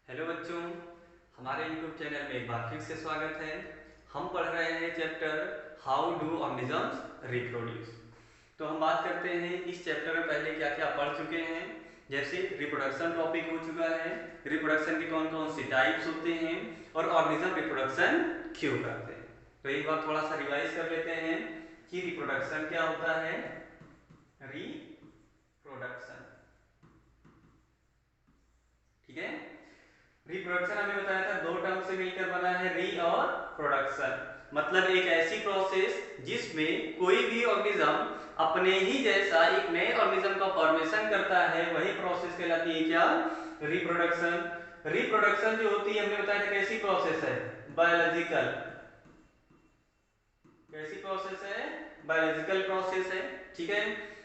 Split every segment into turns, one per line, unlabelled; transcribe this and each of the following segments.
Hello बच्चों, हमारे YouTube channel में एक बार फिर से स्वागत है। हम पढ़ रहे हैं chapter how do organisms reproduce. तो हम बात करते हैं इस चैप्टर में पहले क्या क्या पढ़ चुके हैं। जैसे रिप्रोडक्शन टॉपिक हो चुका है, रिप्रोडक्शन के कौन कौन से टाइप्स होते हैं और ऑर्गेनिज्म रिप्रोडक्शन क्यों करते हैं। तो एक बार थोड़ा सा रिवाइज कर लेते हैं कि रिप्रोडक्शन क्या होता है। रिप्रोडक्शन, ठीक है। रिप्रोडक्शन हमें बताया था दो टर्म से मिलकर बना है, री और प्रोडक्शन। मतलब एक ऐसी प्रोसेस जिसमें कोई भी ऑर्गेनिज्म अपने ही जैसा एक नए ऑर्गेनिज्म का फॉर्मेशन करता है, वही प्रोसेस कहलाती है क्या, रिप्रोडक्शन। रिप्रोडक्शन जो होती है हमने बताया था कैसी प्रोसेस है, बायोलॉजिकल। कैसी प्रोसेस है, बायोलॉजिकल प्रोसेस है, ठीक है।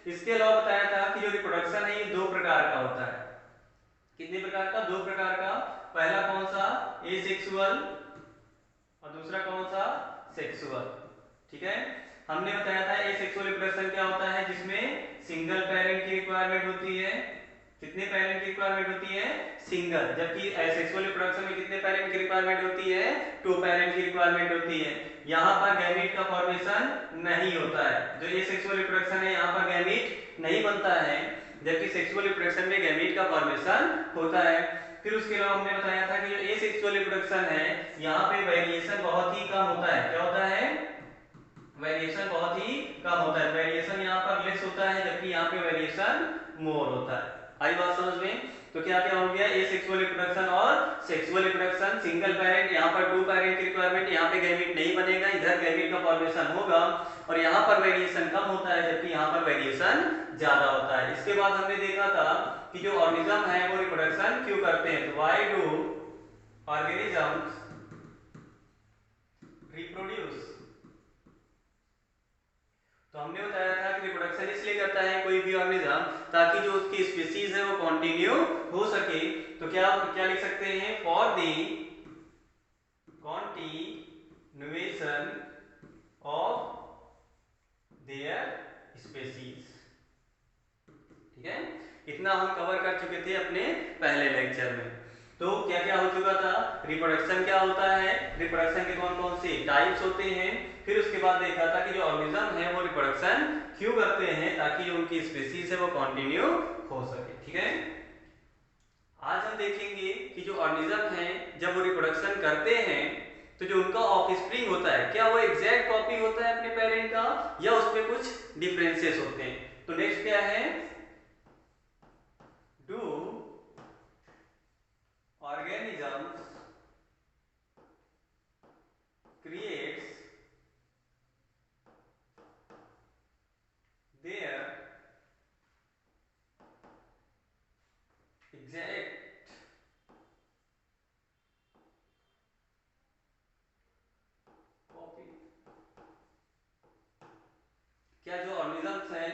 इसके अलावा बताया था कि जो रिप्रोडक्शन है ये दो प्रकार का होता है। कितने प्रकार का, दो प्रकार का। पहला कौन सा, एसेक्सुअल, और दूसरा कौन सा, सेक्सुअल, ठीक है। हमने बताया था एसेक्सुअल रिप्रोडक्शन क्या होता है, जिसमें सिंगल पेरेंट की रिक्वायरमेंट होती है। कितने पेरेंट की रिक्वायरमेंट होती है, सिंगल। जबकि एसेक्सुअल रिप्रोडक्शन में कितने पेरेंट की रिक्वायरमेंट होती है, टू पेरेंट की रिक्वायरमेंट होती है। यहाँ पर गैमीट का फॉर्मेशन नहीं होता है। जो एसेक्सुअल रिप्रोडक्शन है यहाँ पर गैमीट नहीं बनता है, जबकि सेक्सुअल रिप्रोडक्शन में गैमीट का फॉर्मेशन होता है। फिर उसके अलावा हमने बताया था कि जो एसेक्सुअल रिप्रोडक्शन है यहाँ पे वेरिएशन बहुत ही कम होता है। क्या होता है, वेरिएशन बहुत ही कम होता है। वेरिएशन यहाँ पर लेस होता है, जबकि यहाँ पे वेरिएशन मोर होता है। आई बात समझ में। तो क्या क्या हो गया, एसेक्सुअल रिप्रोडक्शन और सेक्सुअल रिप्रोडक्शन। सिंगल पेरेंट, यहाँ पर टू पेरेंट की रिक्वायरमेंट, यहाँ पे गैमीट नहीं बनेगा, इधर गैमीट का फॉर्मेशन होगा और यहाँ पर वेरिएशन कम होता है, जबकि यहाँ पर वेरिएशन ज्यादा होता है। इसके बाद हमने देखा था कि जो ऑर्गेनिज्म है वो रिप्रोडक्शन क्यों करते हैं। तो व्हाई डू ऑर्गेनिजम्स रिप्रोड्यूस। तो हमने बताया था कि रिप्रोडक्शन इसलिए करता है कोई भी ऑर्गेनिज्म ताकि जो उसकी स्पीशीज है वो कंटिन्यू हो सके। तो क्या क्या लिख सकते हैं, for the continuation of their species, ठीक है। इतना हम कवर कर चुके थे अपने पहले लेक्चर में। तो क्या क्या हो चुका था, रिप्रोडक्शन क्या होता है, रिप्रोडक्शन के कौन कौन से टाइप्स होते हैं। फिर उसके बाद देखा था कि जो ऑर्गेनिज्म है वो रिप्रोडक्शन क्यों करते हैं, ताकि जो उनकी स्पीशीज है वो कंटिन्यू हो सके, ठीक है। आज हम देखेंगे कि जो ऑर्गेनिज्म है जब वो रिप्रोडक्शन करते हैं तो जो उनका ऑफस्प्रिंग होता है क्या वो एग्जैक्ट कॉपी होता है अपने पेरेंट का, या उसमें कुछ डिफरेंसेस होते हैं। तो नेक्स्ट क्या है, do organisms creates their exact copy। क्या जो ऑर्गेनिजम्स हैं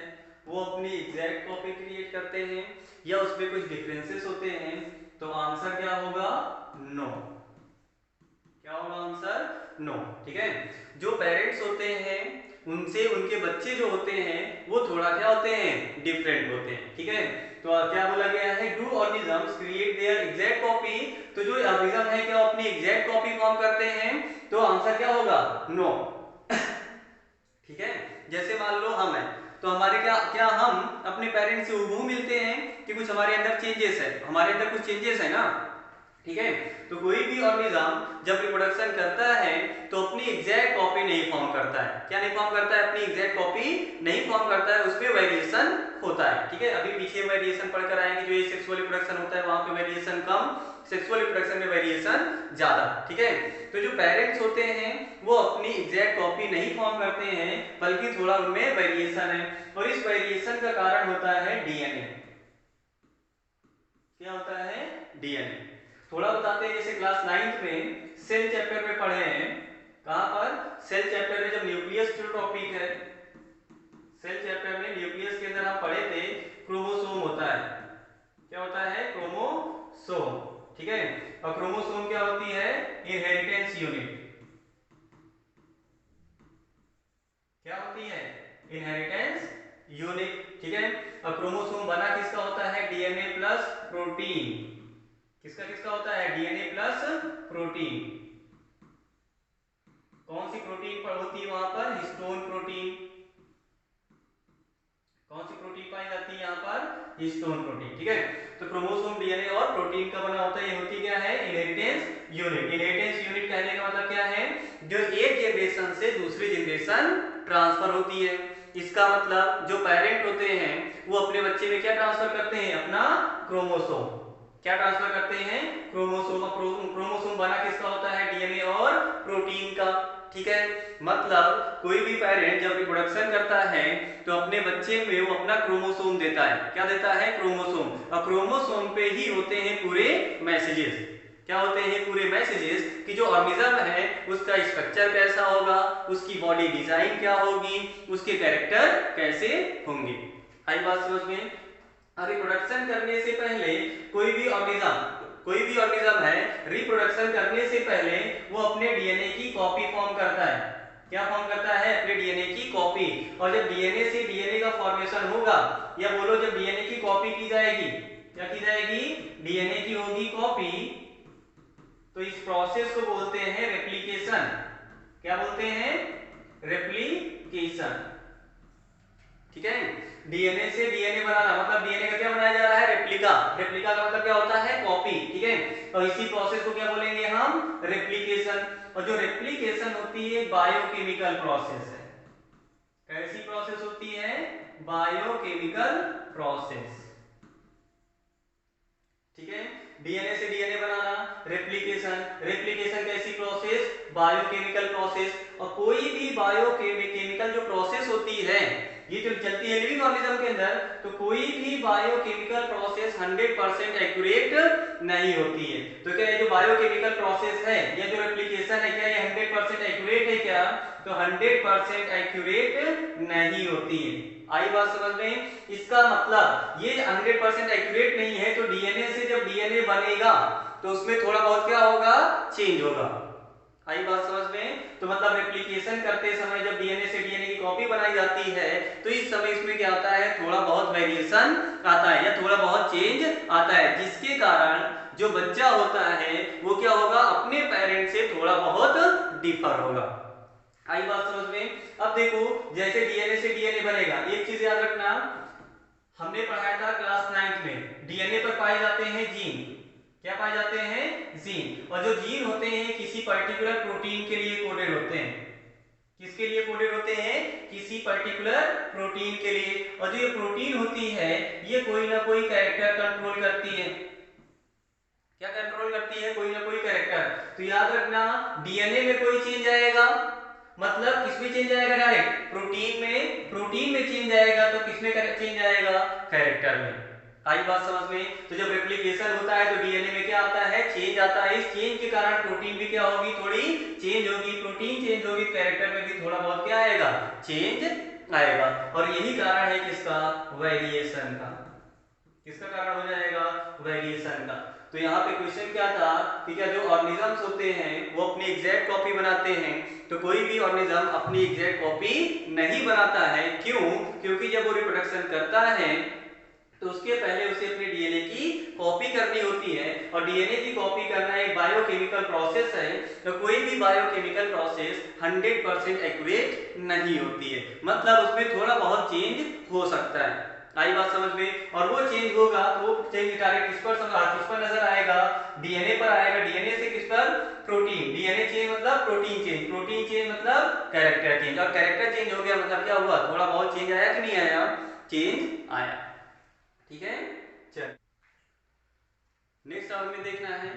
वो अपनी एग्जैक्ट कॉपी क्रिएट करते हैं या उसमें कुछ डिफरेंसेस होते हैं। तो आंसर क्या होगा, नो। क्या होगा आंसर, नो, ठीक है। जो पेरेंट्स होते हैं उनसे उनके बच्चे जो होते हैं वो थोड़ा क्या होते हैं, डिफरेंट होते हैं, ठीक है। तो क्या बोला गया है, do organisms create their exact copy. तो जो ऑर्गेनिज्म है क्या अपनी एग्जैक्ट कॉपी फॉर्म करते हैं। तो आंसर क्या होगा, नो, ठीक है। जैसे मान लो हम हैं तो हमारे क्या क्या हम अपने पेरेंट्स से हूबहू मिलते हैं कि कुछ हमारे अंदर चेंजेस है, हमारे अंदर कुछ चेंजेस है ना, ठीक है। तो कोई भी ऑर्गेनिज्म जब रिप्रोडक्शन करता है तो अपनी एग्जैक्ट कॉपी नहीं फॉर्म करता है। क्या नहीं फॉर्म करता है, अपनी एग्जैक्ट कॉपी नहीं फॉर्म करता है, उसमें वेरिएशन होता है, ठीक है। अभी पीछे वेरिएशन पढ़कर आएंगे, जो ये सेक्सुअल रिप्रोडक्शन होता है वहां पे वेरिएशन कम, सेक्सुअल रिप्रोडक्शन में वेरिएशन ज्यादा, ठीक है। तो जो पेरेंट्स होते हैं वो अपनी एग्जैक्ट कॉपी नहीं फॉर्म करते हैं, बल्कि थोड़ा उनमें वेरिएशन है, और इस वेरिएशन का कारण होता है डीएनए। क्या होता है, डीएनए। थोड़ा बताते हैं, जैसे क्लास 9th में सेल चैप्टर में पढ़े हैं। कहां पर, सेल चैप्टर में जब न्यूक्लियस जो टॉपिक है, सेल चैप्टर में न्यूक्लियस के अंदर हम पढ़े थे क्रोमोसोम होता है। क्या होता है, क्रोमोसोम, ठीक है। और क्रोमोसोम क्या होती है, इनहेरिटेंस यूनिट। क्या होती है, इनहेरिटेंस यूनिट, ठीक है। और क्रोमोसोम बना किसका होता है, डीएनए प्लस प्रोटीन, किसका किसका होता है, डीएनए प्लस प्रोटीन। कौन सी प्रोटीन पर होती है वहां पर, हिस्टोन प्रोटीन। कौन सी प्रोटीन पाई जाती है यहाँ पर, हिस्टोन प्रोटीन। ठीक है, तो क्रोमोसोम डीएनए और प्रोटीन का बना होता है, ये होती क्या है, इनहेरिटेंस यूनिट। इनहेरिटेंस यूनिट कहने का मतलब क्या है, जो एक जनरेशन से दूसरी जनरेशन ट्रांसफर होती है। इसका मतलब जो पेरेंट होते हैं वो अपने बच्चे में क्या ट्रांसफर करते हैं, अपना क्रोमोसोम। क्या ट्रांसफर करते हैं, क्रोमोसोम। क्रोमोसोम बना किसका होता है, डीएनए और प्रोटीन का। ठीक है, मतलब कोई भी पेरेंट जब रिप्रोडक्शन करता है तो अपने बच्चे में वो अपना क्रोमोसोम देता है। क्या देता है, क्रोमोसोम। और क्रोमोसोम पे ही होते हैं पूरे मैसेजेस। क्या होते हैं, पूरे मैसेजेस कि जो ऑर्गेनिज्म है उसका स्ट्रक्चर कैसा होगा, उसकी बॉडी डिजाइन क्या होगी, उसके कैरेक्टर कैसे होंगे। आई बात समझ में। रिप्रोडक्शन करने से पहले कोई भी ऑर्गेनिज्म है, रिप्रोडक्शन करने से पहले वो अपने डीएनए की कॉपी फॉर्म करता है। क्या फॉर्म करता है, अपने डीएनए की कॉपी। और जब डीएनए से डीएनए का फॉर्मेशन होगा, या बोलो जब डीएनए की कॉपी की जाएगी, क्या की जाएगी, डीएनए की होगी कॉपी, तो इस प्रोसेस को बोलते हैं रेप्लिकेशन। क्या बोलते हैं, रेप्लिकेशन। ठीक है, डीएनए से डीएनए बनाना मतलब डीएनए का क्या बनाया जा रहा है, रेप्लिका। रेप्लिका का मतलब क्या होता है, कॉपी। ठीक है, तो इसी प्रोसेस को क्या बोलेंगे हम, रेप्लिकेशन। और जो रेप्लिकेशन होती है बायोकेमिकल प्रोसेस है। कैसी प्रोसेस होती है, बायोकेमिकल प्रोसेस। ठीक है, डीएनए से डीएनए बनाना, रेप्लिकेशन। रेप्लिकेशन कैसी प्रोसेस, बायोकेमिकल प्रोसेस। और कोई भी बायोकेमिकल जो प्रोसेस होती है, ये जो चलती है लिविंग ऑर्गेनिज्म के अंदर, तो कोई भी बायोकेमिकल प्रोसेस 100% एक्यूरेट नहीं होती है। तो क्या ये जो बायोकेमिकल प्रोसेस है या जो रेप्लिकेशन है, क्या ये 100% एक्यूरेट है क्या, तो 100% एक्यूरेट नहीं होती है। आई बात समझ में। इसका मतलब ये 100% एक्यूरेट नहीं है, तो डीएनए से जब डीएनए बनेगा तो उसमें थोड़ा बहुत क्या होगा, चेंज होगा। आई बात समझ में। तो मतलब रेप्लिकेशन करते समय जब डीएनए से डीएनए की कॉपी बनाई जाती है, तो इस समय इसमें क्या आता है, थोड़ा बहुत वेरिएशन आता है या थोड़ा बहुत चेंज आता है, जिसके कारण जो बच्चा होता है वो क्या होगा, अपने पेरेंट से थोड़ा बहुत डिफर होगा। आई बात समझ में। अब देखो, जैसे डीएनए से डीएनए बनेगा, एक चीज याद रखना, हमने पढ़ाया था क्लास 9 में, डीएनए पर पाए जाते हैं जीन। क्या पाए जाते हैं, जीन। और जो जीन होते हैं किसी पर्टिकुलर प्रोटीन के लिए कोडेड होते हैं। किसके लिए कोडेड होते हैं, किसी पर्टिकुलर प्रोटीन के लिए। और जो ये प्रोटीन होती है ये कोई ना कोई कैरेक्टर कंट्रोल करती है। क्या कंट्रोल करती है, कोई ना कोई कैरेक्टर। तो याद रखना, डीएनए में कोई चेंज आएगा, मतलब किसमें चेंज आएगा, डायरेक्ट प्रोटीन में चेंज आएगा, तो किसमें चेंज आएगा, कैरेक्टर में। आई बात समझ में। तो जब रेप्लिकेशन होता है तो डीएनए में क्या आता है, चेंज आता है। इस चेंज के कारण प्रोटीन भी क्या होगी, थोड़ी चेंज होगी। प्रोटीन चेंज होगी, कैरेक्टर में भी थोड़ा बहुत क्या आएगा, चेंज आएगा। और यही कारण है किसका, वेरिएशन का। किसका कारण हो जाएगा, वेरिएशन का। तो यहाँ पे क्वेश्चन क्या था कि क्या जो ऑर्गेनिजम्स होते हैं वो अपनी एग्जैक्ट कॉपी बनाते हैं, तो कोई भी ऑर्गेनिज्म अपनी एग्जैक्ट कॉपी नहीं बनाता है। क्यों, क्योंकि जब वो रिप्रोडक्शन करता है तो उसके पहले उसे अपने डीएनए की कॉपी करनी होती है। और डीएनए की कॉपी करना एक बायोकेमिकल प्रोसेस है, तो कोई भी बायोकेमिकल प्रोसेस 100% एक्यूरेट नहीं होती है, मतलब उसमें थोड़ा बहुत चेंज हो सकता है। आई बात समझ में। और वो चेंज होगा तो वो चेंज डायरेक्ट किस पर नजर आएगा, डीएनए पर आएगा। डीएनए से किस पर, प्रोटीन। डीएनए चेंज मतलब प्रोटीन चेंज, प्रोटीन चेंज मतलब कैरेक्टर चेंज। और कैरेक्टर चेंज हो गया मतलब क्या हुआ, थोड़ा बहुत चेंज आया कि नहीं आया, चेंज आया। ठीक है, चल नेक्स्ट हमें देखना है,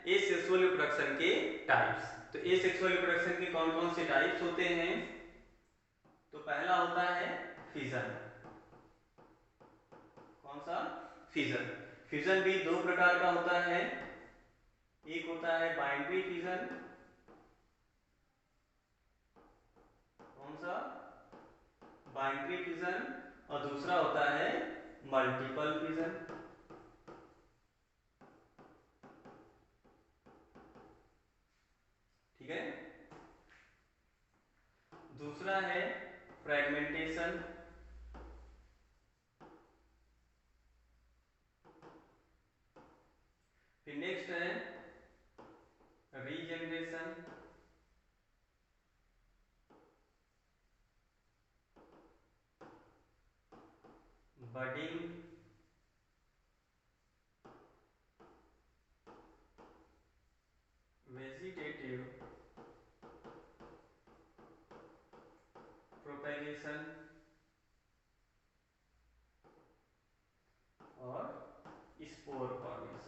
ए सेक्सुअल रिप्रोडक्शन के टाइप्स। तो ए सेक्सुअल रिप्रोडक्शन के कौन कौन से टाइप्स होते हैं, तो पहला होता है फिजन। कौन सा, फिजन। फिजन भी दो प्रकार का होता है, एक होता है बाइनरी फिजन। कौन सा, बाइनरी फिजन। और दूसरा होता है मल्टीपल फिजन। ठीक है, दूसरा है फ्रेगमेंटेशन। फिर नेक्स्ट है रीजनरेशन, बडिंग, वेजिटेटिव प्रोपेगेशन और स्पोर फॉर्मेशन।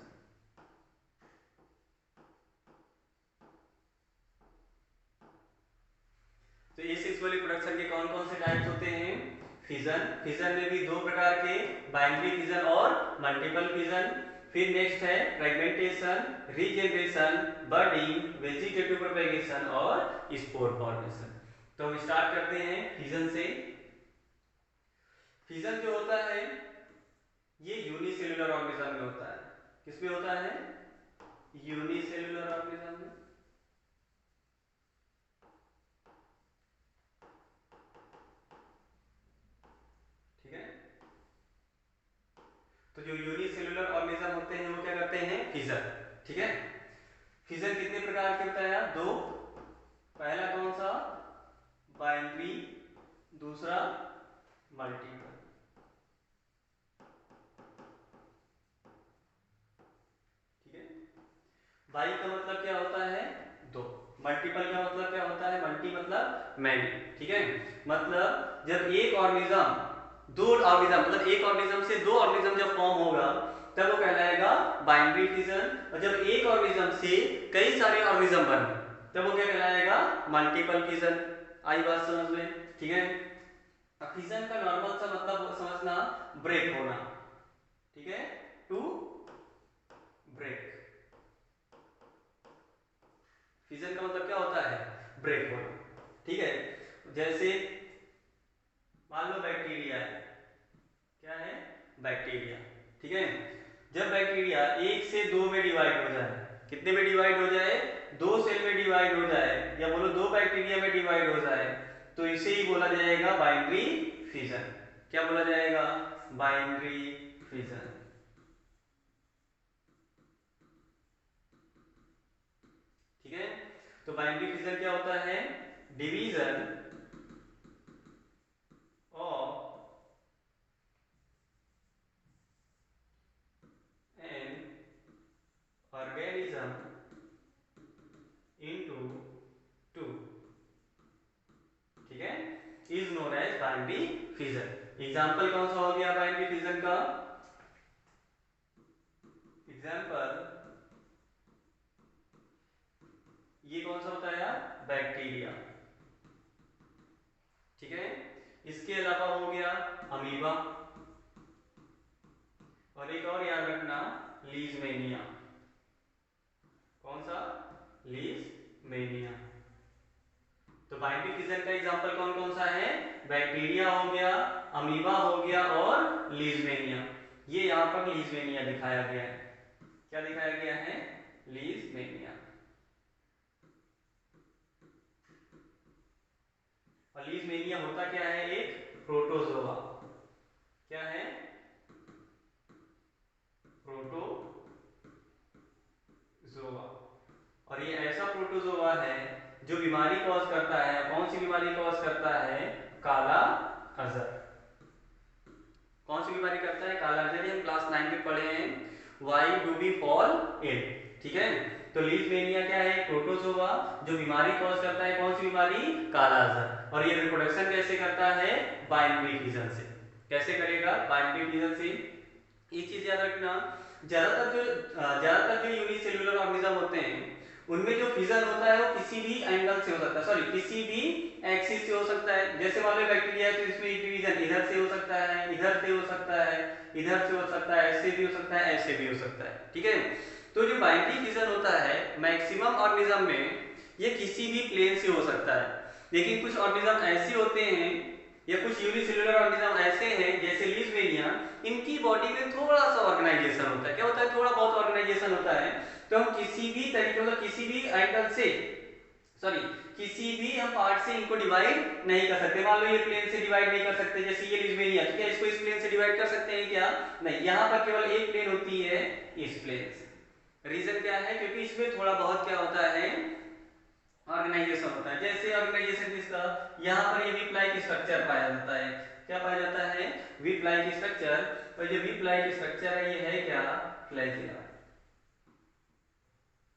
तो एसेक्सुअली प्रोडक्शन के कौन कौन से टाइप्स होते हैं? फिजन, फिजन में भी दो प्रकार के, बाइनरी फिजन और मल्टीपल फिजन। फिर नेक्स्ट है fragmentation, regeneration, budding, vegetative propagation और स्पोर फॉर्मेशन। तो हम स्टार्ट करते हैं फिजन से। फिजन जो होता है ये यूनिसेलुलर ऑर्गेनिज्म में होता है। किसमें होता है? यूनिसेलुलर ऑर्गेनिज्म में। ठीक है, तो जो यूनिसेलुलर ऑर्गेनिज्म होते हैं वो क्या करते हैं? फिजन। ठीक है, फिजन कितने प्रकार के होता है? दो। पहला कौन सा? बाइनरी, दूसरा मल्टीपल। ठीक है, बाई का मतलब क्या होता है? दो। मल्टीपल का मतलब क्या होता है? मल्टी मतलब मैनी। ठीक है, मतलब जब एक ऑर्गेनिज्म दो ऑर्गेनिज्म, मतलब एक ऑर्गेनिज्म से दो ऑर्गेनिज्म जब फॉर्म होगा तब वो कहलाएगा बाइनरी फिजन। और जब एक ऑर्गेनिज्म से कई सारे ऑर्गेनिज्म बने तब वो क्या कहलाएगा? Multiple fission. आई बात समझ में? ठीक है, फिजन का नॉर्मल सा मतलब समझना, ब्रेक होना। ठीक है, टू ब्रेक। फिजन का मतलब क्या होता है? ब्रेक होना। ठीक है, जैसे मान लो बैक्टीरिया है। क्या है? बैक्टीरिया। ठीक है, जब बैक्टीरिया एक से दो में डिवाइड हो जाए, कितने में डिवाइड हो जाए? दो सेल में डिवाइड हो जाए, या बोलो दो बैक्टीरिया में डिवाइड हो जाए, तो इसे ही बोला जाएगा बाइनरी फिजन। क्या बोला जाएगा? Binary fission. ठीक है, तो बाइनरी फिजन क्या होता है? Division of an organism into two. ठीक है, is known as binary fission. Example कौन सा हो गया बाइनरी फिजन का? एग्जाम्पल ये कौन सा होता है यार? बैक्टीरिया। ठीक है, इसके अलावा हो गया अमीबा, और एक और याद रखना, लीजमेनिया। कौन सा? लीजमेनिया। तो बाइनरी फिजन का एग्जांपल कौन कौन सा है? बैक्टीरिया हो गया, अमीबा हो गया और लीजमेनिया। ये यहां पर लीजमेनिया दिखाया गया है। क्या दिखाया गया है? लीजमेनिया। और लीजमेनिया होता क्या है? एक प्रोटोजोआ। क्या है? प्रोटोजोआ। और ये ऐसा प्रोटोजोआ है जो बीमारी कॉज करता है। कौन सी बीमारी कॉज करता है? काला अजहर। कौन सी बीमारी करता है? काला अजहर। हम क्लास 9 में पढ़े हैं, why do we fall ill. ठीक है, तो लीजमेनिया क्या है? प्रोटोजोआ जो बीमारी कॉज करता है। कौन सी बीमारी? काला अजहर। और ये रिप्रोडक्शन कैसे करता है? बाइनरी फिजन से। कैसे करेगा? बाइनरी फिजन से। एक चीज याद रखना, ज्यादातर जो यूनिसेल्युलर ऑर्गेनिज्म होते हैं उनमें जो फिजन होता है वो किसी भी एंगल से हो सकता है, सॉरी किसी भी एक्सिस से हो सकता है। जैसे मान लो बैक्टीरिया है तो इसमें डिवीजन इधर से हो सकता है, इधर से हो सकता है, इधर से हो सकता है, ऐसे भी हो सकता है, ऐसे भी हो सकता है। ठीक है, तो जो बाइनरी फिजन होता है मैक्सिमम ऑर्गेनिज्म में ये किसी भी प्लेन से हो सकता है। लेकिन कुछ ऑर्गेनिज्म ऐसे होते हैं या कुछ यूनिसेल्युलर ऑर्गेनिज्म ऐसे हैं जैसे लीजमेनिया, इनकी बॉडी में थोड़ा सा ऑर्गेनाइजेशन होता है। क्या होता है? थोड़ा बहुत ऑर्गेनाइजेशन होता है। तो हम किसी भी तरीके, मतलब किसी भी एंगल से, सॉरी किसी भी हम पार्ट से इनको डिवाइड नहीं कर सकते। मान लो ये प्लेन से डिवाइड नहीं कर सकते, जैसे ये लीजमेनिया, तो क्या इसको इस प्लेन से डिवाइड कर सकते हैं? क्या नहीं, यहाँ पर केवल एक प्लेन होती है, इस प्लेन से। रीजन क्या है, क्योंकि इसमें थोड़ा बहुत क्या होता है, ऑर्गेनाइजेशन होता है। जैसे ऑर्गेनाइजेशन किसका, यहाँ पर ये वी प्लाई की स्ट्रक्चर पाया जाता है। क्या पाया जाता है, वी प्लाई की स्ट्रक्चर। और जो वी प्लाई की स्ट्रक्चर है ये है क्या, फ्लैजिला।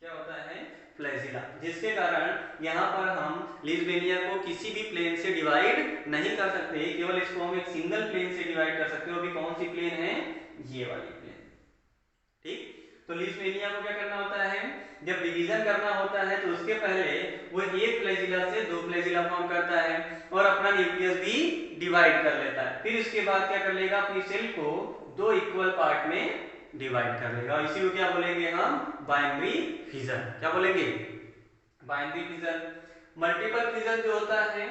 क्या होता है, फ्लैजिला, जिसके कारण यहाँ पर हम लीस्बेनिया को किसी भी प्लेन से डिवाइड नहीं कर सकते, केवल इसको हम एक सिंगल प्लेन से डिवाइड कर सकते हैं। वो भी कौन सी प्लेन है, ये वाली प्लेन। ठीक, तो लीस्बेनिया को क्या करना होता है, जब डिवीजन करना होता है तो उसके पहले वो एक फ्लैजिला से दो फ्लैजिला फॉर्म करता है और अपना न्यूक्लियस भी डिवाइड कर लेता है। फिर उसके बाद क्या कर लेगा, अपनी सेल को दो इक्वल पार्ट में डिवाइड कर लेगा। इसी को क्या बोलेंगे हम, बाइनरी फिजन। क्या बोलेंगे, बाइनरी फिजन। मल्टीपल फिजन जो होता है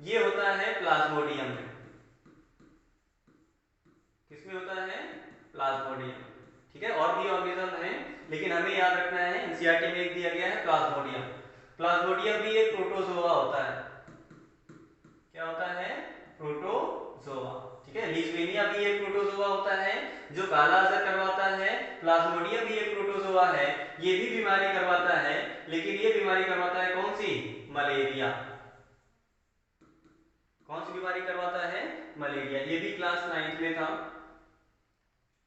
ये होता है प्लाज्मोडियम में। किसमें होता है, प्लाज्मोडियम। ठीक है, और भी ऑर्गेनिज्म है लेकिन हमें याद रखना है, एनसीईआरटी में एक दिया गया है प्लाज्मोडियम। प्लाज्मोडियम भी एक प्रोटोजोआ होता है। क्या होता है, प्रोटोजोआ। ठीक है, लीस्बेनिया भी एक प्रोटोजोआ होता है जो काला असर करवाता है। प्लाज्मोडियम भी एक प्रोटोजोआ है, ये भी बीमारी करवाता है, लेकिन ये बीमारी करवाता है कौन सी, मलेरिया। कौन सी बीमारी करवाता है, मलेरिया। ये भी क्लास 9th में था।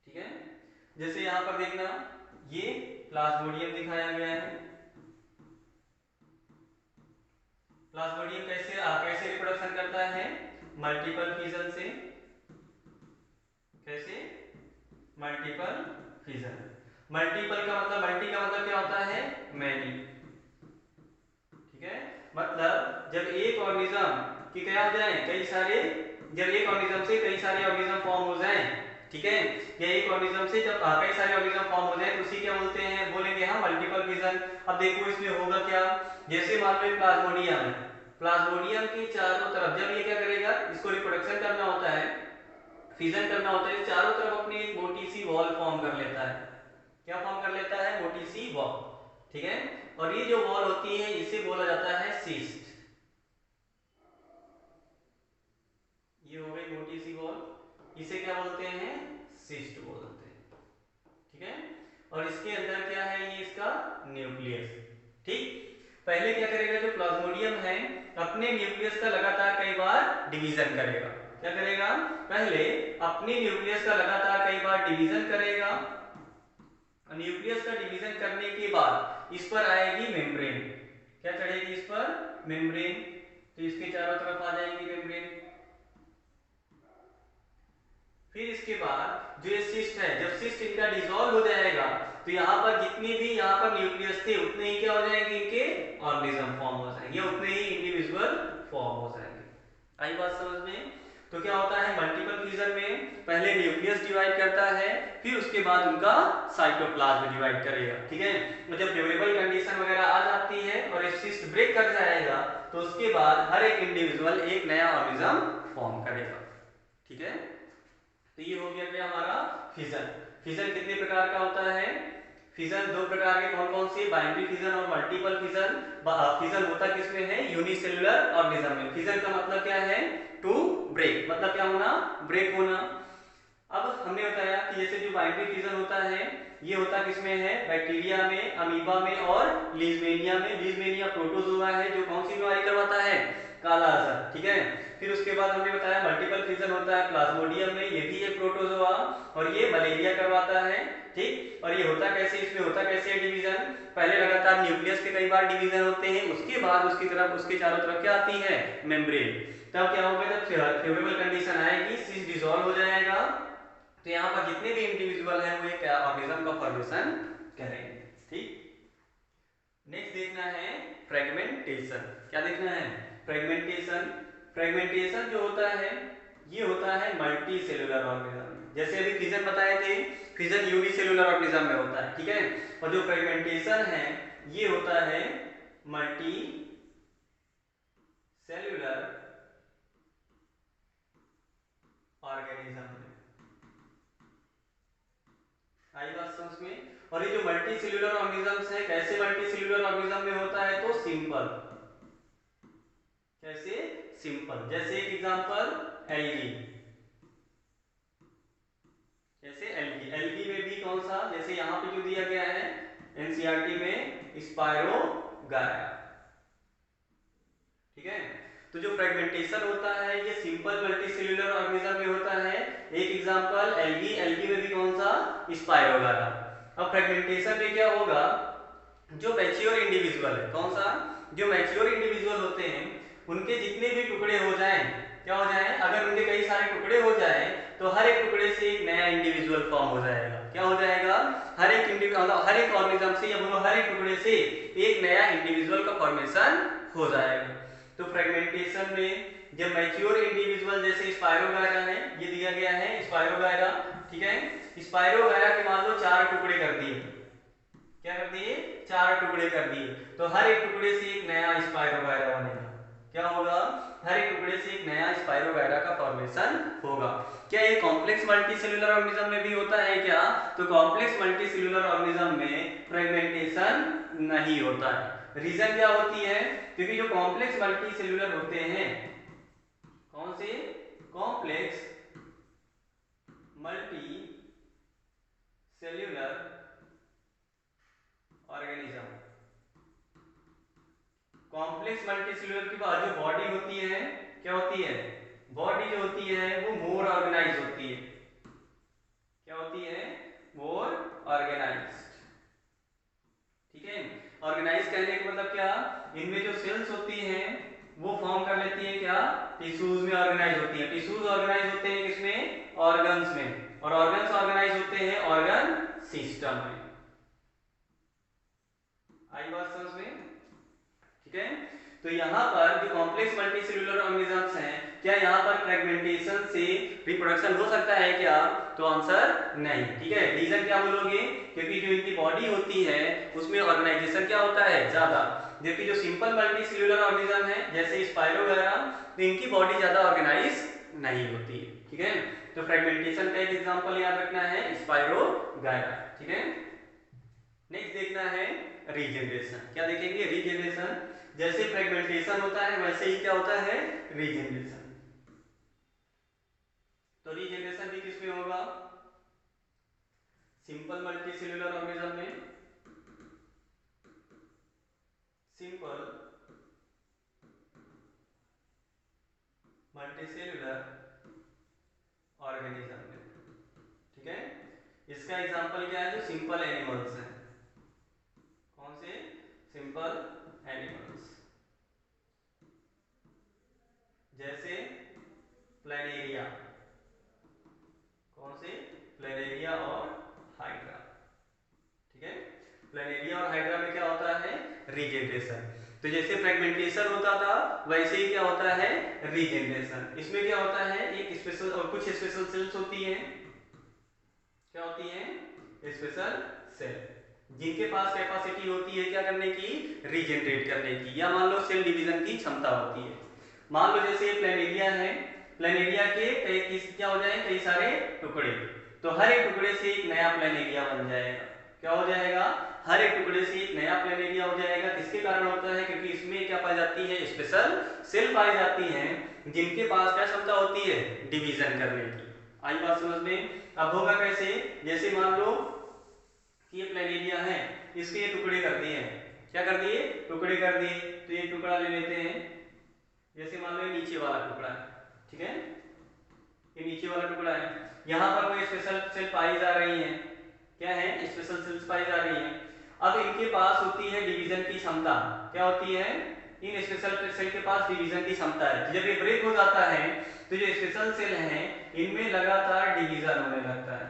ठीक है, जैसे यहां पर देखना, ये प्लाज्मोडियम दिखाया गया है। प्लाज्मोडियम कैसे रिप्रोडक्शन करता है, मल्टीपल फिजन से। कैसे, मल्टीपल फिजन। मल्टीपल का मतलब, मल्टी का मतलब क्या होता है, मैनी। ठीक है, मतलब जब एक ऑर्गेनिज्म की क्या हो जाए, कई सारे, जब एक ऑर्गेनिज्म से कई सारे ऑर्गेनिज्म फॉर्म हो जाएं, ठीक है, या एक ऑर्गेनिज्म से जब कई सारे ऑर्गेनिज्म फॉर्म हो जाए तो उसी क्या बोलते हैं, बोलेंगे हम मल्टीपल फिजन। अब देखो इसमें होगा क्या, जैसे मान लो प्लाज्मोडियम है, प्लाज्मोडियम के चारों तरफ जब ये क्या करेगा, इसको रिप्रोडक्शन करना होता है, फिजन करना होता है, चारों तरफ अपनी एक मोटी सी वॉल फॉर्म कर लेता है। क्या फॉर्म कर लेता है, मोटी सी वॉल। ठीक है, और ये जो वॉल होती है इसे बोला जाता है सिस्ट। ये हो गई मोटी सी वॉल, इसे क्या बोलते हैं, सिस्ट बोलते हैं। ठीक है, और इसके अंदर क्या है, ये इसका न्यूक्लियस। ठीक, पहले क्या करेगा, जो प्लाज्मोडियम है अपने न्यूक्लियस का लगातार कई बार डिवीजन करेगा। क्या करेगा, पहले अपने न्यूक्लियस का लगातार कई बार डिवीजन करेगा। न्यूक्लियस का डिवीजन करने के बाद इस पर आएगी मेम्ब्रेन। क्या चढ़ेगी इस पर, मेम्ब्रेन। तो इसके चारों तरफ आ जाएंगी मेम्ब्रेन। फिर इसके बाद जो ये सिस्ट है, जब सिस्ट इनका डिसॉल्व हो जाएगा तो यहाँ पर जितने भी यहाँ पर न्यूक्लियस थे उतने ही क्या हो जाएंगे, इनके ऑर्गेनिज्म फॉर्म हो जाएंगे, उतने ही इंडिविजुअल फॉर्म हो जाएंगे। आई बात समझ में। तो क्या होता है, मल्टीपल फिजन में पहले न्यूक्लियस डिवाइड करता है, फिर उसके बाद उनका साइटोप्लाज्म डिवाइड करेगा। ठीक है, तो जब फेवरेबल कंडीशन वगैरह आ जाती है और एक सिस्ट ब्रेक कर जाएगा तो उसके बाद हर एक इंडिविजुअल एक नया ऑर्गेनिज्म फॉर्म करेगा। ठीक है, तो ये हो गया क्या हमारा फिजन। फिजन कितने प्रकार का होता है, फिजन दो प्रकार के, कौन कौन से, बाइनरी फिजन और मल्टीपल फिजन। फिजन होता किसमें है, यूनिसेलुलर ऑर्गेनिज्म में। फिजन का मतलब क्या है, टू ब्रेक, मतलब क्या होना, ब्रेक होना। अब हमने बताया कि जैसे जो बाइनरी फिजन होता है ये होता किसमें है, बैक्टीरिया में, अमीबा में और लीजमेनिया में। लीजमेनिया प्रोटोजोआ है जो कौन सी बीमारी करवाता है, काला असर। ठीक है, फिर उसके बाद हमने बताया मल्टीपल फिजन होता है प्लाज्मोडियम में, ये भी एक प्रोटोजोआ और ये मलेरिया करवाता है। ठीक, और ये होता कैसे, इसमें होता कैसे है डिवीजन, पहले लगातार न्यूक्लियस के कई बार डिवीजन होते हैं, उसके बाद उसकी तरफ, उसके चारों तरफ क्या आती है, मेम्ब्रेन। तब क्या होगा, जब फेवरेबल कंडीशन आएगी, सिस डिसॉल्व हो जाएगा, तो यहाँ पर जितने भी इंडिविजुअल हैं वो एक ऑर्गेनिज्म का फॉर्मेशन करेंगे। ठीक, नेक्स्ट देखना है फ्रेगमेंटेशन। क्या देखना है, फ्रेगमेंटेशन। फ्रेगमेंटेशन जो होता है ये होता है मल्टी सेलुलर ऑर्गेनिज्म। जैसे अभी फिजन बताए थे, फिजन यूनिसेलुलर ऑर्गेनिज्म में होता है। ठीक है, और जो फ्रेगमेंटेशन है ये होता है मल्टी सेलुलर ऑर्गेनिज्म में। आई बात समझ में। और ये जो मल्टी सेलुलर ऑर्गेनिजम्स है, कैसे मल्टी सेलुलर ऑर्गेनिज्म में होता है, तो सिंपल। कैसे, सिंपल। जैसे एक एग्जांपल एल्गी। जैसे एल्गी, एल्गी में भी कौन सा, जैसे यहाँ पे जो दिया गया है एनसीईआरटी में स्पायरोगायरा। ठीक है, तो जो फ्रेगमेंटेशन होता है ये सिंपल मल्टीसेल्यूलर ऑर्गेनिज्म में होता है। एक एग्जांपल एल्गी, एल्गी में भी कौन सा, स्पायरोगायरा। अब फ्रेगमेंटेशन में क्या होगा, जो मैच्योर इंडिविजुअल है, कौन सा, जो मैच्योर इंडिविजुअल होते हैं उनके जितने भी टुकड़े हो जाएं, क्या हो जाए, अगर उनके कई सारे टुकड़े हो जाए तो हर एक टुकड़े से एक नया इंडिविजुअल फॉर्म हो जाएगा। क्या हो जाएगा, हर एक हर एक ऑर्गेनिज्म से या बोलो हर एक टुकड़े से एक नया इंडिविजुअल का फॉर्मेशन हो जाएगा। तो फ्रेगमेंटेशन में जब मैच्योर इंडिविजुअल जैसे स्पायरोगायरा है, ये दिया गया है स्पायरोगायरा। ठीक है, स्पायरोगायरा के मान लो 4 टुकड़े कर दिए, क्या कर दिए, 4 टुकड़े कर दिए, तो हर एक टुकड़े से एक नया स्पायरोगायरा बनेगा। क्या होगा, हर एक टुकड़े से एक नया स्पायरोगायरा का फॉर्मेशन होगा। क्या ये कॉम्प्लेक्स मल्टीसेल्यूलर ऑर्गेनिज्म में भी होता है क्या, तो कॉम्प्लेक्स मल्टीसेल्यूलर ऑर्गेनिज्म में फ्रेगमेंटेशन नहीं होता है। रीजन क्या होती है, क्योंकि जो कॉम्प्लेक्स मल्टीसेल्यूलर होते हैं, कौन से, complex multi cellular organism, complex multicellular की बात जो बॉडी होती है, क्या होती है, बॉडी जो होती है वो मोर ऑर्गेनाइज होती है। क्या होती है, मोर ऑर्गेनाइज्ड। ठीक है, ऑर्गेनाइज कहने का मतलब क्या, इनमें जो सेल्स होती हैं वो फॉर्म कर लेती है क्या, टिश्यूज में ऑर्गेनाइज होती है। टिश्यूज ऑर्गेनाइज होते हैं किसमें, ऑर्गन्स में, और ऑर्गन्स ऑर्गेनाइज होते हैं ऑर्गन सिस्टम में। आई बात समझ में। ठीक है, तो यहाँ पर जो कॉम्प्लेक्स मल्टीसेल्यूलर ऑर्गेनिजम्स हैं, क्या यहाँ पर फ्रेगमेंटेशन से रिप्रोडक्शन हो सकता है क्या, तो आंसर नहीं। ठीक है, रीजन क्या बोलोगे, क्योंकि जो इनकी बॉडी होती है उसमें ऑर्गेनाइजेशन क्या होता है, ज्यादा, जबकि जो सिंपल मल्टीसेल्यूलर ऑर्गेनिज्म है जैसे स्पायरोगायरा, तो इनकी बॉडी ज्यादा ऑर्गेनाइज नहीं होती है। ठीक है, तो फ्रेगमेंटेशन का एक एग्जांपल याद रखना है स्पायरोगायरा। ठीक है, नेक्स्ट देखना है रीजेनरेशन। क्या देखेंगे, रीजेनरेशन। जैसे फ्रेगमेंटेशन होता है वैसे ही क्या होता है, रीजेनरेशन। तो रीजेनरेशन भी किसमें होगा, सिंपल मल्टीसेल्यूलर ऑर्गेनिज्म में, सिंपल मल्टीसेल्यूलर ऑर्गेनिज्म में। ठीक है, इसका एग्जांपल क्या है, जो सिंपल एनिमल्स हैं, कौन से, सिंपल एनिमल्स, जैसे प्लैनेरिया, कौन से, प्लैनेरिया और हाइड्रा। ठीक है, प्लैनेरिया और हाइड्रा में क्या होता है, रीजेनरेशन। तो जैसे फ्रेगमेंटेशन होता था वैसे ही क्या होता है, रीजेनरेशन। इसमें क्या होता है, एक स्पेशल और कुछ स्पेशल सेल्स होती हैं, क्या होती हैं, स्पेशल सेल, जिनके पास कैपेसिटी होती है क्या करने की, रीजेनरेट करने की, या मान लो सेल डिवीजन की क्षमता होती है। मान लो जैसे प्लैनेरिया है, प्लैनेरिया के क्या हो जाए, कई सारे टुकड़े, तो हर एक टुकड़े से एक नया प्लैनेरिया बन जाएगा। क्या हो जाएगा, हर एक टुकड़े से एक नया प्लैनेरिया हो जाएगा। किसके कारण होता है, क्योंकि इसमें क्या पाई जाती है, स्पेशल सेल पाई जाती हैं जिनके पास क्या क्षमता होती है, डिवीजन करने की। आई बात समझ में। अब होगा कैसे, जैसे मान लो कि ये प्लैनेरिया है, इसके ये टुकड़े कर दिए हैं, क्या कर दिए, टुकड़े कर दिए, तो ये टुकड़ा ले लेते हैं, जैसे मान लो ये नीचे वाला टुकड़ा है। ठीक है, ये नीचे वाला टुकड़ा है, यहाँ पर वो स्पेशल सेल पाई जा रही है, क्या है, स्पेशल सेल्स पाई जा रही है। अब इनके पास होती है डिवीजन की क्षमता, क्या होती है, इन स्पेशल सेल के पास डिवीजन की क्षमता है। जब ये ब्रेक हो जाता है तो जो स्पेशल सेल हैं इनमें लगातार डिवीजन होने लगता है।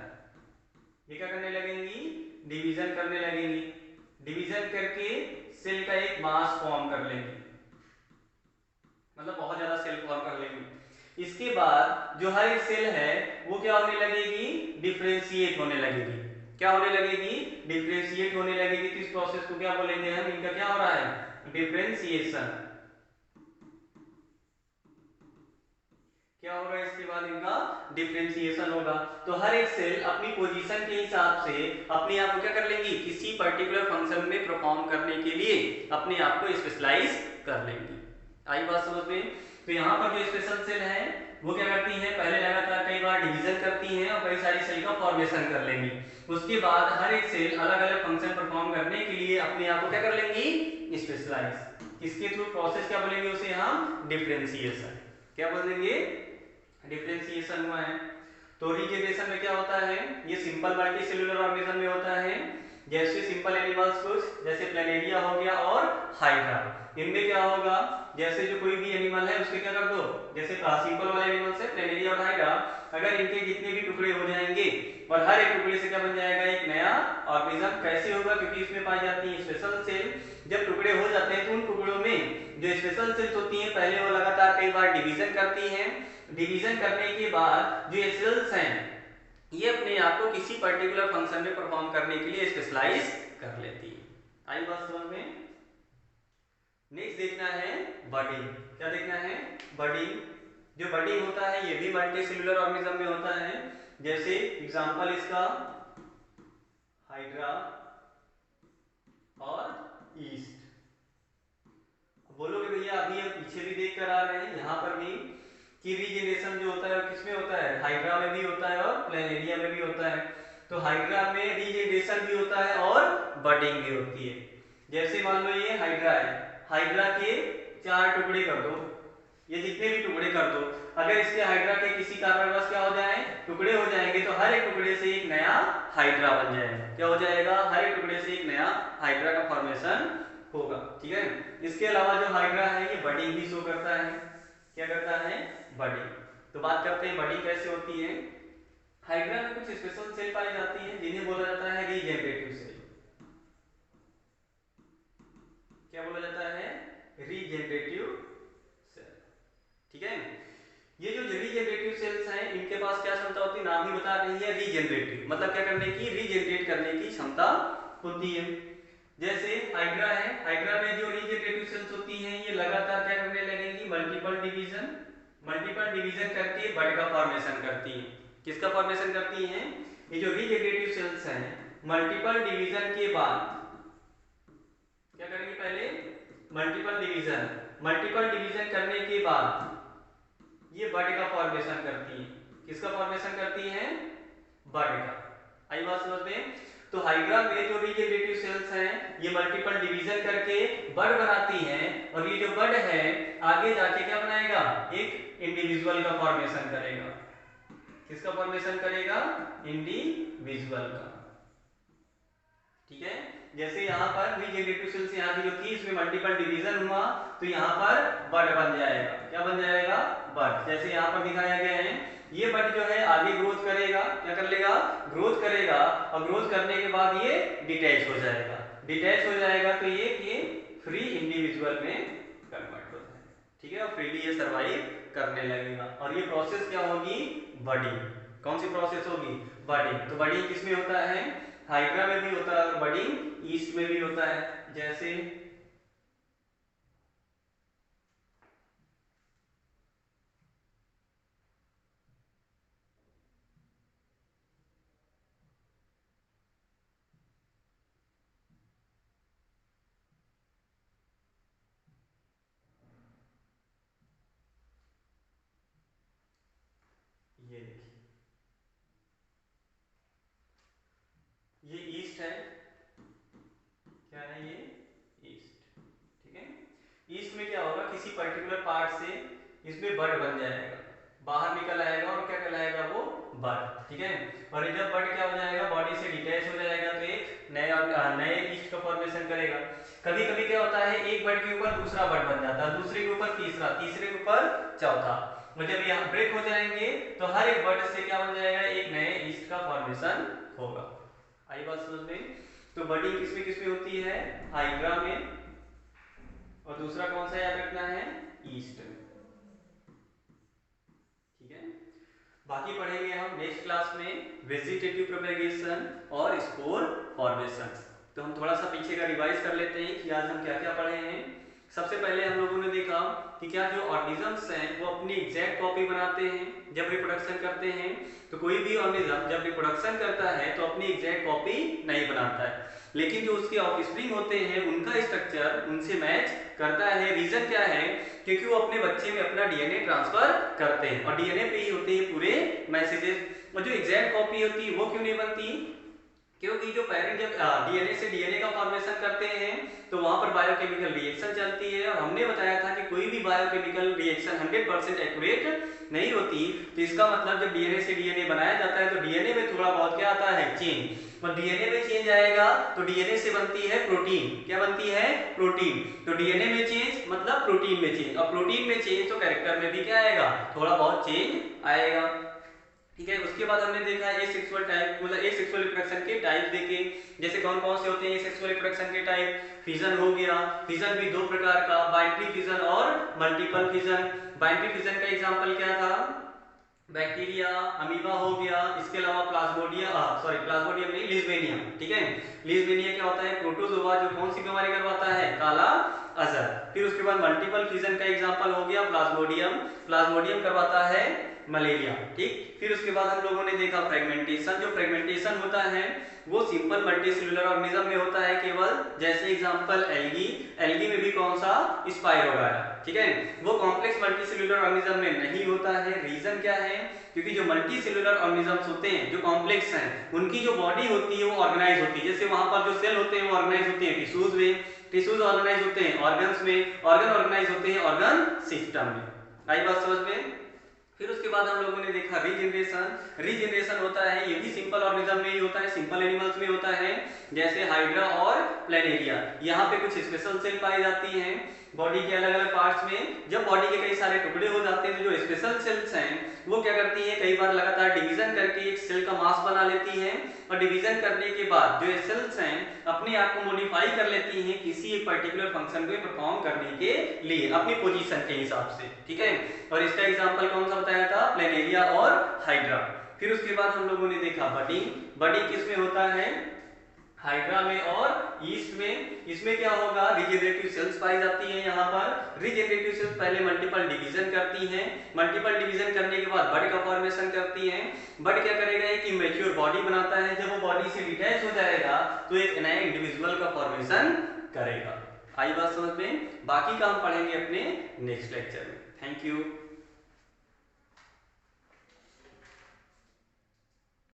ये क्या करने लगेंगी, डिवीजन करने लगेंगी, डिवीजन करके सेल का एक मास फॉर्म कर लेंगी, मतलब बहुत ज्यादा सेल फॉर्म कर लेंगी। इसके बाद जो हर एक सेल है वो क्या होने लगेगी, डिफरेंशिएट होने लगेगी। क्या होने लगेगी, डिफरेंशिएट होने लगेगी। तो इस प्रोसेस को क्या बोलेंगे हम, इनका क्या हो रहा है, डिफरेंशिएशन। क्या होगा, इसके बाद इनका डिफरेंशिएशन होगा। तो हर एक सेल अपनी पोजीशन के हिसाब से अपने आप को क्या कर लेंगी, किसी पर्टिकुलर फंक्शन में परफॉर्म करने के लिए अपने आप को स्पेशलाइज कर लेंगी। आई बात समझ में। तो यहाँ पर जो स्पेशल सेल है वो क्या करती है, पहले लगातार कई बार डिवीजन करती जाती हैं और कई सारी सेल का फॉर्मेशन कर लेंगी। उसके बाद हर एक सेल अलग अलग फंक्शन परफॉर्म करने के लिए अपने आप को क्या कर लेंगी, स्पेशलाइज। इसके थ्रू प्रोसेस क्या बोलेंगे उसे हम, डिफरेंशिएशन। क्या बोलेंगे, डिफरेंशिएशन हुआ है। तो रीजेनरेशन में क्या होता है, ये सिंपल मल्टीसेलुलर ऑर्गेनिज्म में होता है। जैसे सिंपल एनिमल्स कुछ जैसे प्लेनेरिया हो गया और हाइड्रा, इनमें क्या होगा, जैसे जो कोई भी एनिमल है उसके क्या कर दो, जैसे सिंपल वाले एनिमल्स है प्लेनेरिया और हाइड्रा, अगर इनके जितने भी टुकड़े हो जाएंगे और हर एक टुकड़े से क्या बन जाएगा, एक नया ऑर्गेनिज्म। कैसे होगा, क्योंकि इसमें पाई जाती है स्पेशल सेल। जब टुकड़े हो जाते हैं तो उन टुकड़ों में जो स्पेशल सेल्स होती हैं पहले वो लगातार कई बार डिवीजन करती हैं। डिवीजन करने के बाद जो सेल्स हैं ये अपने आप को किसी पर्टिकुलर फंक्शन में परफॉर्म करने के लिए स्पेशलाइज कर लेती है। आई बात समझ में। नेक्स्ट देखना है बडिंग। क्या देखना है, बडिंग। जो बडिंग होता है ये भी मल्टी सेलुलर ऑर्गेनिज्म में होता है। जैसे एग्जांपल इसका हाइड्रा और ईस्ट। बोलोगे भैया अभी हम पीछे भी देख कर आ रहे हैं, यहाँ पर भी कि रीजेनरेशन जो होता है किसमें होता है, हाइड्रा में भी होता है और प्लेनेरिया में भी होता है। तो हाइड्रा में रीजेनरेशन भी होता है और बडिंग भी होती है। जैसे मान लो ये हाइड्रा है, हाइड्रा के 4 टुकड़े कर दो, ये जितने भी टुकड़े कर दो, अगर इसके हाइड्रा के किसी कारणवश क्या हो जाए, टुकड़े हो जाएंगे, तो हर एक टुकड़े से एक नया हाइड्रा बन जाएगा। क्या हो जाएगा, हर एक टुकड़े से एक नया हाइड्रा का फॉर्मेशन होगा। ठीक है। इसके अलावा जो हाइड्रा है ये बडिंग भी शो करता है। क्या करता है, बडिंग। तो बात करते हैं बडिंग कैसे होती है। हाइड्रा में कुछ स्पेशल सेल पाई जाती है जिन्हें बोला जाता है रीजेनरेटिव सेल। क्या बोला जाता है, रीजेनरेटिव सेल। ठीक है। ये जो रीजेनरेटिव सेल्स हैं इनके पास क्या क्षमता होती है, नाम ही बता रही है रीजेनरेटिव, मतलब क्या करने की, रीजेनरेट करने की क्षमता होती है। जैसे हाइड्रा है, हाइड्रा में जो रीजेनरेटिव सेल्स होती हैं ये लगातार क्या करने लगेंगी, मल्टीपल डिवीजन। मल्टीपल डिवीजन करके बड का फॉर्मेशन करती हैं। किसका फॉर्मेशन करती हैं, ये जो रीजेनरेटिव सेल्स हैं मल्टीपल डिवीजन के बाद क्या करेंगे, पहले मल्टीपल डिवीजन, मल्टीपल डिवीजन करने के बाद ये बड का फॉर्मेशन करती है। किसका फॉर्मेशन करती हैं, बड का। आई बात समझ में। तो हाइड्रा में जो रीजेनरेटिव सेल्स हैं ये मल्टीपल डिवीजन करके बड बनाती हैं, और ये जो बड है आगे जाके क्या बनाएगा, एक इंडिविजुअल का फॉर्मेशन करेगा। किसका फॉर्मेशन करेगा, इंडिविजुअल का। ठीक है। जैसे यहाँ पर रीजेनरेटिव सेल्स यहाँ की जो थी इसमें मल्टीपल डिवीजन हुआ तो यहाँ पर बड बन जाएगा। क्या बन जाएगा, बड। जैसे यहाँ पर दिखाया गया है, ये बड जो है आगे ग्रोथ करेगा, क्या कर लेगा, ग्रोथ करेगा, और ग्रोथ करने के बाद ये डिटैच हो जाएगा। डिटैच हो जाएगा तो ये फ्री इंडिविजुअल में कन्वर्ट हो जाएगा। ठीक है। और फ्रीली ये सर्वाइव करने लगेगा। और ये प्रोसेस क्या होगी, बडिंग। कौन सी प्रोसेस होगी, बडिंग। तो बडिंग किसमें होता है, हाइड्रा में भी होता है और बडिंग ईस्ट में भी होता है। जैसे ये देखिए, ये ईस्ट है। क्या है ये, ईस्ट। ठीक है। ईस्ट में क्या होगा, किसी पर्टिकुलर पार्ट से इसमें बड बन जाएगा, बाहर निकल आएगा और क्या कहलाएगा वो, बड। ठीक है। और ये जब बड क्या हो जाएगा, बॉडी से डिटैच हो जाएगा तो एक नए ईस्ट का फॉर्मेशन करेगा। कभी कभी क्या होता है, एक बड के ऊपर दूसरा बड बन जाता है, दूसरे के ऊपर तीसरा, तीसरे के ऊपर चौथा। और जब यहाँ ब्रेक हो जाएंगे तो हर एक बड से क्या बन जाएगा, एक नए ईस्ट का फॉर्मेशन होगा। आई बात समझ में। तो बडिंग किसमें किसमें होती है, हाइड्रा में, और दूसरा कौन सा याद रखना है, ईस्ट में। ठीक है। बाकी पढ़ेंगे हम नेक्स्ट क्लास में वेजिटेटिव प्रोपेगेशन और स्पोर फॉर्मेशन। तो हम थोड़ा सा पीछे का रिवाइज कर लेते हैं कि आज हम क्या क्या पढ़े हैं। सबसे पहले हम लोगों ने देखा कि क्या जो ऑर्गेनिजम्स हैं वो अपनी एग्जैक्ट कॉपी बनाते हैं जब रिप्रोडक्शन करते हैं। तो कोई भी ऑर्गेनिज्म जब रिप्रोडक्शन करता है तो अपनी एग्जैक्ट कॉपी नहीं बनाता है, लेकिन जो उसके ऑफस्प्रिंग होते हैं उनका स्ट्रक्चर उनसे मैच करता है। रीजन क्या है, क्योंकि वो अपने बच्चे में अपना डीएनए ट्रांसफर करते हैं और डीएनए पे ही होते हैं पूरे मैसेजेस, और जो एग्जैक्ट कॉपी होती है वो क्यों नहीं बनती? क्योंकि जो पेरेंट जब डीएनए से डीएनए का फॉर्मेशन करते हैं तो वहां पर बायोकेमिकल रिएक्शन चलती है, और हमने बताया था कि कोई भी बायोकेमिकल रिएक्शन 100% एक्यूरेट नहीं होती। तो इसका मतलब जब डीएनए से डीएनए बनाया जाता है तो डीएनए में थोड़ा बहुत क्या आता है? चेंज। और डीएनए में चेंज आएगा तो डीएनए से बनती है प्रोटीन। क्या बनती है? प्रोटीन। तो डीएनए में चेंज मतलब प्रोटीन में चेंज, और प्रोटीन में चेंज तो कैरेक्टर में भी क्या आएगा? थोड़ा बहुत चेंज आएगा। ठीक है, उसके बाद हमने देखा एसेक्सुअल टाइप, मतलब एसेक्सुअल रिप्रोडक्शन के टाइप देखे, जैसे कौन कौन से होते हैं एसेक्सुअल रिप्रोडक्शन के टाइप। फिजन हो गया, फिजन भी दो प्रकार का, बाइनरी फिजन और मल्टीपल फिजन। बाइनरी फिजन का एग्जांपल क्या था? बैक्टीरिया, अमीबा हो गया, इसके अलावा प्लाज्मोडियम नहीं, लिस्बेनियम। ठीक है, लिस्बेनिया क्या होता है? प्रोटोजोआ, जो कौन सी बीमारी करवाता है? काला अजहर। फिर उसके बाद मल्टीपल फिजन का एग्जांपल हो गया प्लाज्मोडियम, प्लाज्मोडियम करवाता है मलेरिया। ठीक, फिर उसके बाद हम लोगों ने देखा फ्रेगमेंटेशन। जो फ्रेगमेंटेशन होता है वो सिंपल मल्टीसेलुलर ऑर्गेनिज्म में होता है केवल, जैसे एग्जांपल एल्गी, एल्गी में भी कौन सा? स्पाइरोगारा। ठीक है, वो कॉम्प्लेक्स मल्टीसेलुलर ऑर्गेनिज्म में नहीं होता है। रीजन क्या है? क्योंकि जो मल्टीसेलुलर ऑर्गेनिजम्स होते हैं, जो कॉम्प्लेक्स हैं, उनकी जो बॉडी होती है वो ऑर्गेनाइज होती है। जैसे वहां पर जो सेल होते हैं वो ऑर्गेनाइज होते हैं टिश्यूज में, टिश्यूज ऑर्गेनाइज होते हैं ऑर्गन्स में, ऑर्गन ऑर्गेनाइज होते हैं ऑर्गन सिस्टम में। आई बात समझ में? फिर उसके बाद हम लोगों ने देखा रीजनरेशन। रीजनरेशन होता है, ये भी सिंपल ऑर्गेनिज्म में ही होता है, सिंपल एनिमल्स में होता है, जैसे हाइड्रा और प्लेनेरिया। यहाँ पे कुछ स्पेशल सेल पाई जाती हैं बॉडी के अलग अलग पार्ट्स में। जब बॉडी के कई सारे टुकड़े हो जाते हैं तो जो स्पेशल सेल्स हैं वो क्या करती हैं? कई बार लगातार डिवीजन करके एक सेल का मास बना लेती हैं, और डिवीजन करने के बाद जो सेल्स हैं अपने आप को मॉडिफाई कर लेती हैं किसी एक पर्टिकुलर फंक्शन को परफॉर्म करने के लिए अपनी पोजीशन के हिसाब से। ठीक है, और इसका एग्जांपल कौन सा बताया था? प्लेनेरिया और हाइड्रा। फिर उसके बाद हम लोगों ने देखा बडिंग। बडिंग किस में होता है? हाइड्रा में और ईस्ट में। इसमें क्या होगा? रिजेनरेटिव सेल्स पाई जाती हैं। यहाँ पर रिजेनरेटिव सेल्स पहले मल्टीपल डिवीजन करती हैं, मल्टीपल डिवीजन करने के बाद बड का फॉर्मेशन करती हैं। बड क्या करेगा? एक मैच्योर बॉडी बनाता है, जब वो बॉडी से डिटैच हो जाएगा तो एक नया इंडिविजुअल का फॉर्मेशन करेगा। आई बात समझ में? बाकी का हम पढ़ेंगे अपने नेक्स्ट लेक्चर में। Thank you.